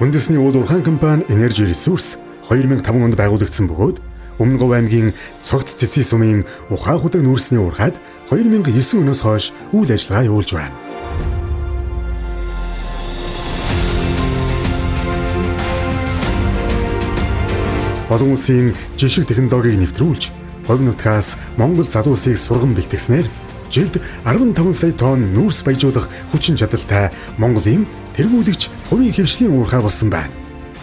Үндэсний уул уурхайн компани Energy Resource 2005 онд байгуулагдсан бөгөөд Өмнө Говь аймгийн Цогт Цэцгийн сумын Ухаан худаг нүүрсний уурхайд 2009 оноос хойш үйл ажиллагаа явуулж байна. Олон улсын жишг технологиг нэвтрүүлж, Говь нутгаас Монгол залуу улсыг сурган бэлтгэснээр жилд 15 сая тонн нүүрс баяжуулах хүчин чадалтай Монголын тэргүүлэгч хувийн хэвшлийн уурхай болсон байна.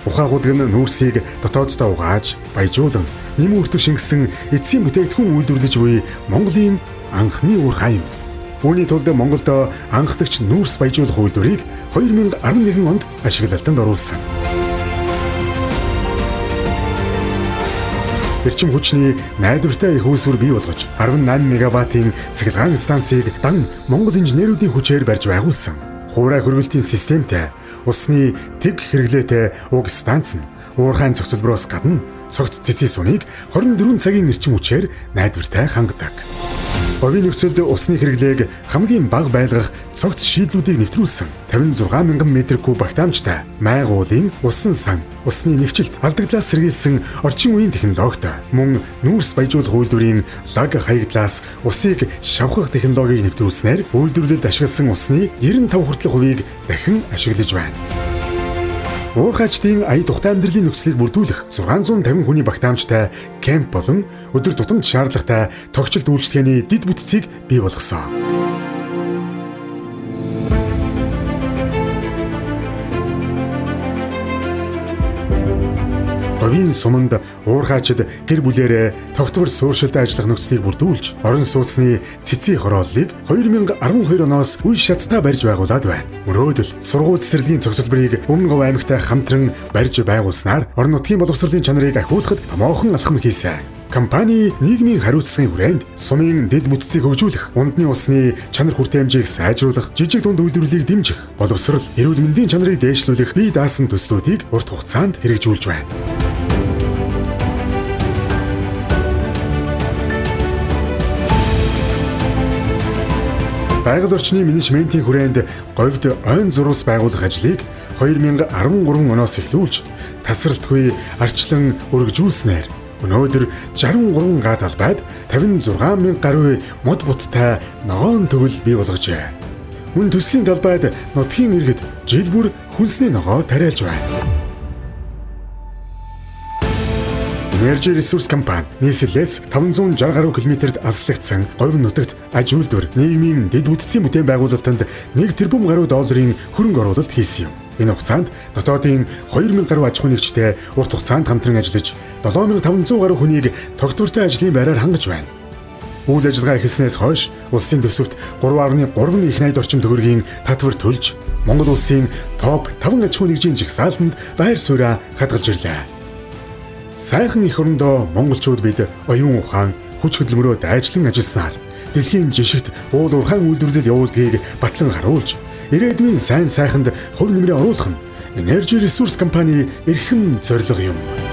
Ухаан худаг нь нүүрсийг дотооддоо угааж, баяжуулан, нэм үртэг шингэсэн эцсийн бүтээгдэхүүн үйлдвэрлэж буй Монголын анхны уурхай юм. Үүний тулд Монголд анхдагч нүүрс баяжуулах үйлдвэрийг 2011 онд ашиглалтанд оруулсан. Эрчим хүчний найдвартай их үүсвэр бий болгож 18 мегаваттын цахилгаан станцыг дан Монгол инженеруудын хүчээр барьж байгуулсан. Хуурай хөргөлтийн системтэй, усны тэг хэрэглээтэй уг станц нь уурхайн цогцлбороос гадна Цогт Цэцгийн сумыг 24 цагийн эрчим хүчээр найдвартай хангадаг. Говийн нөхцөлд усны хэрэглээг хамгийн бага байлгах цогц шийдлүүдийг нэвтрүүлсэн 56 мянган метр куб багтаамжтай майгуулын усан сан, усны нэвчилт алдагдлаас сэргийлсэн орчин үеийн технологитой мөн нүүрс баяжуулах үйлдвэрийн лаг хаягдлаас усыг шавхах технологиг нэвтрүүлснээр үйлдвэрлэлд ашигласан усны 95% хувийг дахин ашиглаж байна. Уурхайчдын ая тухтай амьдралын нөхцөлийг бүрдүүлэх 650 хүний багтаамжтай кемп болон өдөр тутамд шаардлагатай тогтчилт үйлчлэгээний дэд бүтцийг бий болгосон. Говийн суманд уурхайчид гэр бүлээрээ тогтвор сууршилт ажиллах нөхцөлийг бүрдүүлж, орон сууцны цэцгийн хорооллыг 2012 оноос үе шаттай барьж байгуулад байна. Мөрөөдөл сургууль цэцэрлэгийн цогцлборыг Өмнө Говь аймагтай хамтран барьж байгуулснаар орон нутгийн боловсролын чанарыг ахиулахад томоохон алхам хийсэн. Компани нийгмийн хариуцлагын хүрээнд сумын дэд бүтцийг хөгжүүлэх, унтны усны чанар хүртээмжийг сайжруулах, жижиг дунд үйлдвэрлэлийг дэмжих, боловсрол, эрүүл мэндийн чанарыг дээшлүүлэх бие даасан төслүүдийг урт хугацаанд хэрэгжүүлж байна. Байгаль орчны менежментийн хүрээнд Говьд ойн зурвас байгуулах ажлыг 2013 оноос эхлүүлж, тасралтгүй арчлан өргөжүүлснээр өнөөдөр 63 га талбайд 56 мянга гаруй мод буттай ногоон төгөл бий болгожээ. Мөн төслийн талбайд нутгийн иргэд жил бүр хүнсний ногоо тариалж байна. Energy Resource компани нийслэлээс 560 гаруй километрт аслагдсан Говь нутагт аж үйлдвэр, нийгмийн дэд бүтцийн бүтээн байгуулалтанд 1 тэрбум гаруй долларын хөрөнгө оруулалт хийсэн юм. Энэ хугацаанд дотоодын 2000 гаруй аж ахуйн нэгжтэй урт хугацаанд хамтран ажиллаж 7500 гаруй хүнийг тогтвортой ажлын байраар хангаж байна. Үйл ажиллагаа эхэлснээс хойш улсын төсөвт 3.3 их найд орчим төгрөгийн татвар төлж, Монгол улсын топ 5 аж ахуйн нэгжийн жагсаалтанд байр сууриа хадгалж ирлээ. Сайхан эх орондоо монголчууд бид оюун ухаан, хүч хөдөлмөрөөр дайжлан ажилласнаар дэлхийн жишгт уул уурхайн үйлдвэрлэл явуулдгийг батлан харуулж, ирээдүйн сайн сайханд хувь нэмрээ оруулах нь Energy Resource компани эрхэм зорилго юм.